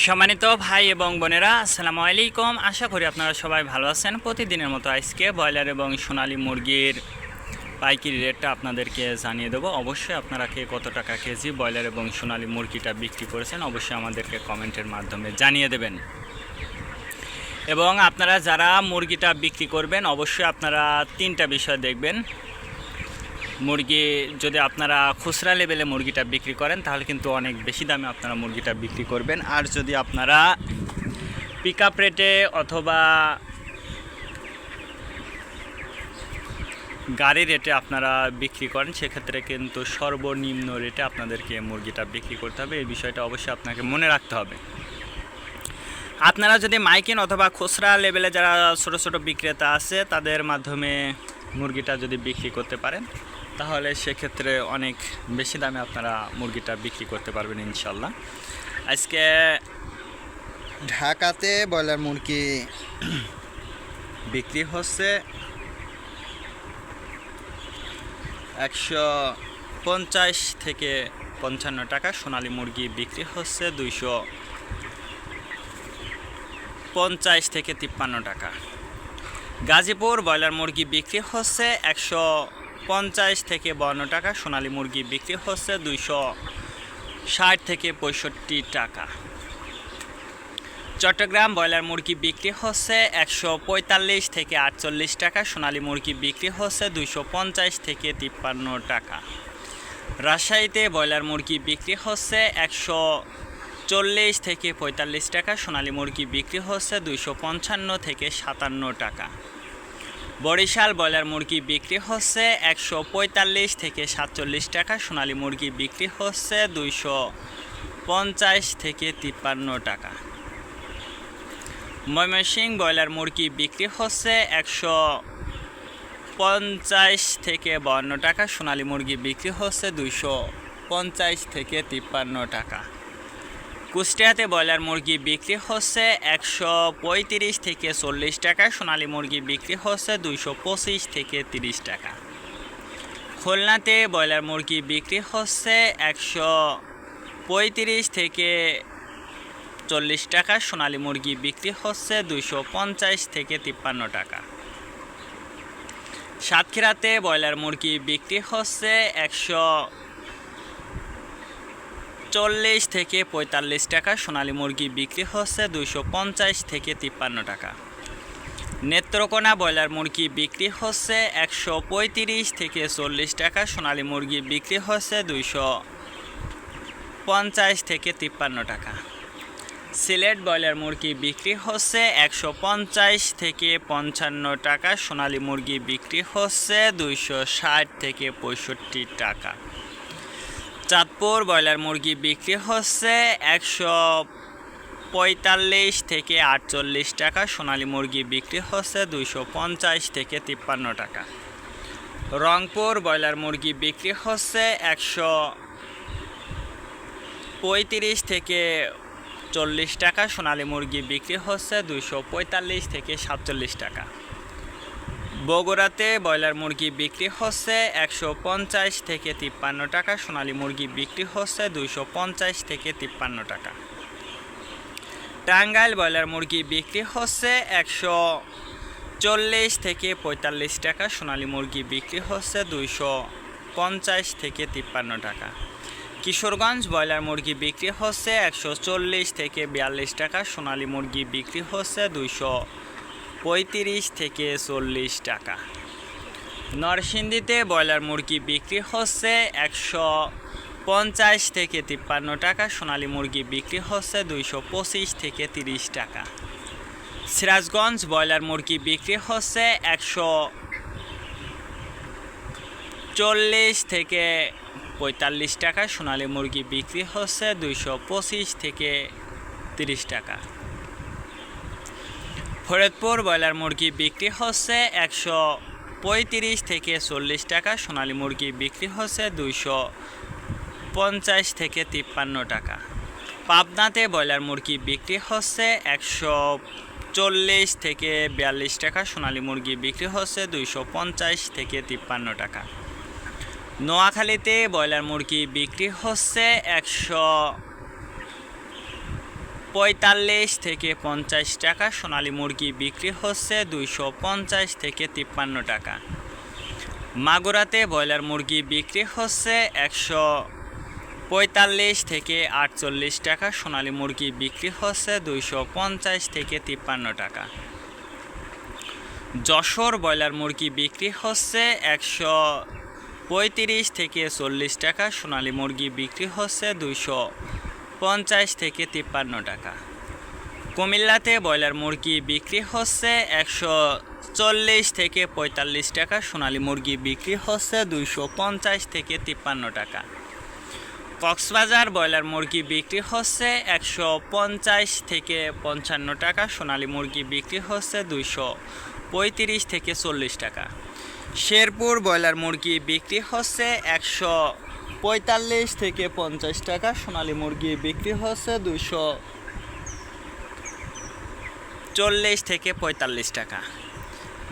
সম্মানিত ভাই এবং বোনেরা, আসসালামু আলাইকুম। আশা করি আপনারা সবাই ভালো আছেন। প্রতিদিনের মতো আজকে ব্রয়লার এবং সোনালী মুরগির পাইকারি রেটটা আপনাদেরকে জানিয়ে দেবো। অবশ্যই আপনারা কে কত টাকা কেজি ব্রয়লার এবং সোনালী মুরগিটা বিক্রি করেছেন অবশ্যই আমাদেরকে কমেন্টের মাধ্যমে জানিয়ে দেবেন। এবং আপনারা যারা মুরগিটা বিক্রি করবেন অবশ্যই আপনারা তিনটা বিষয় দেখবেন। মুরগি যদি আপনারা খুচরা লেভেলে মুরগিটা বিক্রি করেন তাহলে কিন্তু অনেক বেশি দামে আপনারা মুরগিটা বিক্রি করবেন। আর যদি আপনারা পিক আপ রেটে অথবা গাড়ি রেটে আপনারা বিক্রি করেন সেক্ষেত্রে কিন্তু সর্বনিম্ন রেটে আপনাদেরকে মুরগিটা বিক্রি করতে হবে। এই বিষয়টা অবশ্যই আপনাকে মনে রাখতে হবে। আপনারা যদি মাইকিন অথবা খুচরা লেভেলে যারা ছোট ছোট বিক্রেতা আছে তাদের মাধ্যমে মুরগিটা যদি বিক্রি করতে পারেন তাহলে সেক্ষেত্রে অনেক বেশি দামে আপনারা মুরগিটা বিক্রি করতে পারবেন ইনশাল্লাহ। আজকে ঢাকাতে ব্রয়লার মুরগি বিক্রি হচ্ছে 150 থেকে 55 টাকা। সোনালী মুরগি বিক্রি হচ্ছে 250 থেকে 53 টাকা। গাজীপুর ব্রয়লার মুরগি বিক্রি হচ্ছে 150 থেকে 52 টাকা। সোনালী মুরগি বিক্রি হচ্ছে 260 থেকে 65 টাকা। চট্টগ্রাম ব্রয়লার মুরগি বিক্রি হচ্ছে 145 থেকে 48 টাকা। সোনালী মুরগি বিক্রি হচ্ছে 250 থেকে 53 টাকা। রাজশাহীতে ব্রয়লার মুরগি বিক্রি হচ্ছে 140 থেকে 45 টাকা। সোনালী মুরগি বিক্রি হচ্ছে 255 থেকে 57 টাকা। বরিশাল ব্রয়লার মুরগি বিক্রি হচ্ছে 145 থেকে 47 টাকা। সোনালী মুরগি বিক্রি হচ্ছে 250 থেকে 53 টাকা। ময়মনসিংহ ব্রয়লার মুরগি বিক্রি হচ্ছে 150 থেকে 52 টাকা। সোনালী মুরগি বিক্রি হচ্ছে 250 থেকে 53 টাকা। কুষ্টিয়াতে ব্রয়লার মুরগি বিক্রি হচ্ছে 135 থেকে 40 টাকা। সোনালী মুরগি বিক্রি হচ্ছে 225 থেকে 30 টাকা। খুলনাতে ব্রয়লার মুরগি বিক্রি হচ্ছে 135 থেকে 40 টাকা। সোনালী মুরগি বিক্রি হচ্ছে 250 থেকে 53 টাকা। সাতক্ষীরাতে ব্রয়লার মুরগি বিক্রি হচ্ছে 140 থেকে 45 টাকা। সোনালী মুরগি বিক্রি হচ্ছে 250 থেকে 53 টাকা। নেত্রকোনা ব্রয়লার মুরগি বিক্রি হচ্ছে 135 থেকে 40 টাকা। সোনালী মুরগি বিক্রি হচ্ছে 250 থেকে 53 টাকা। সিলেট ব্রয়লার মুরগি বিক্রি হচ্ছে 150 থেকে 55 টাকা। সোনালী মুরগি বিক্রি হচ্ছে 260 থেকে 65 টাকা। চাঁদপুর ব্রয়লার মুরগি বিক্রি হচ্ছে 145 থেকে 48 টাকা। সোনালী মুরগি বিক্রি হচ্ছে 250 থেকে 53 টাকা। রংপুর ব্রয়লার মুরগি বিক্রি হচ্ছে 135 থেকে 40 টাকা। সোনালী মুরগি বিক্রি হচ্ছে 245 থেকে 47 টাকা। বগুড়াতে ব্রয়লার মুরগি বিক্রি হচ্ছে 150 থেকে 53 টাকা। সোনালী মুরগি বিক্রি হচ্ছে 250 থেকে 53 টাকা। টাঙ্গাইল ব্রয়লার মুরগি বিক্রি হচ্ছে 140 থেকে 45 টাকা। সোনালী মুরগি বিক্রি হচ্ছে 250 থেকে 53 টাকা। কিশোরগঞ্জ ব্রয়লার মুরগি বিক্রি হচ্ছে 140 থেকে 42 টাকা। সোনালী মুরগি বিক্রি হচ্ছে 235 থেকে 40 টাকা। নরসিংদীতে ব্রয়লার মুরগি বিক্রি হচ্ছে 150 থেকে 53 টাকা। সোনালী মুরগি বিক্রি হচ্ছে 225 থেকে 30 টাকা। সিরাজগঞ্জ ব্রয়লার মুরগি বিক্রি হচ্ছে 140 থেকে 45 টাকা। সোনালী মুরগি বিক্রি হচ্ছে 225 থেকে 30 টাকা। ফরিদপুর ব্রয়লার মুরগি বিক্রি হচ্ছে 135 থেকে 40 টাকা। সোনালী মুরগি বিক্রি হচ্ছে 250 থেকে 53 টাকা। পাবনাতে ব্রয়লার মুরগি বিক্রি হচ্ছে 140 থেকে 42 টাকা। সোনালী মুরগি বিক্রি হচ্ছে 250 থেকে 53 টাকা। নোয়াখালীতে ব্রয়লার মুরগি বিক্রি হচ্ছে 150 45 থেকে 50 টাকা। সোনালী মুরগি বিক্রি হচ্ছে 250 থেকে 53 টাকা। মাগুরাতে ব্রয়লার মুরগি বিক্রি হচ্ছে 145 থেকে 48 টাকা। সোনালী মুরগি বিক্রি হচ্ছে 250 থেকে 53 টাকা। যশোর ব্রয়লার মুরগি বিক্রি হচ্ছে 135 থেকে 40 টাকা। সোনালী মুরগি বিক্রি হচ্ছে 250 থেকে 53 টাকা। কুমিল্লাতে ব্রয়লার মুরগি বিক্রি হচ্ছে 140 থেকে 45 টাকা। সোনালী মুরগি বিক্রি হচ্ছে 250 থেকে 53 টাকা। কক্সবাজার ব্রয়লার মুরগি বিক্রি হচ্ছে 150 থেকে 55 টাকা। সোনালী মুরগি বিক্রি হচ্ছে 235 থেকে 40 টাকা। শেরপুর ব্রয়লার মুরগি বিক্রি হচ্ছে 145 থেকে 50 টাকা। সোনালী মুরগি বিক্রি হচ্ছে 240 থেকে 45 টাকা।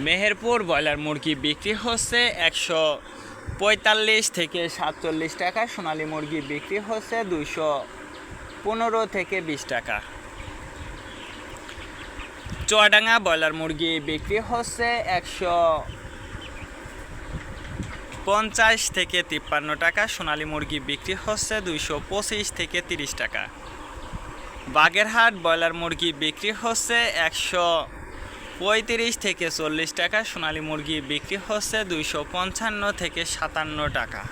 মেহেরপুর ব্রয়লার মুরগি বিক্রি হচ্ছে 145 থেকে 47 টাকা। সোনালী মুরগি বিক্রি হচ্ছে 215 থেকে 20 টাকা। চুয়াডাঙ্গা ব্রয়লার মুরগি বিক্রি হচ্ছে 150 থেকে 53 টাকা। সোনালী মুরগি বিক্রি হচ্ছে 225 থেকে 30 টাকা। বাগেরহাট ব্রয়লার মুরগি বিক্রি হচ্ছে 135 থেকে 40 টাকা। সোনালী মুরগি বিক্রি হচ্ছে 255 থেকে 57 টাকা।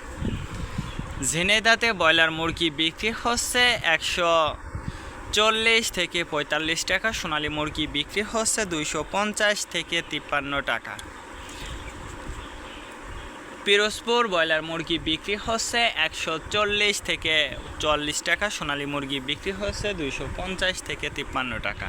ঝিনাইদহে ব্রয়লার মুরগি বিক্রি হচ্ছে 140 থেকে 45 টাকা। সোনালী মুরগি বিক্রি হচ্ছে 250 থেকে 53 টাকা। পিরোজপুর ব্রয়লার মুরগি বিক্রি হচ্ছে 140 থেকে 40 টাকা। সোনালী মুরগি বিক্রি হচ্ছে 250 থেকে 53 টাকা।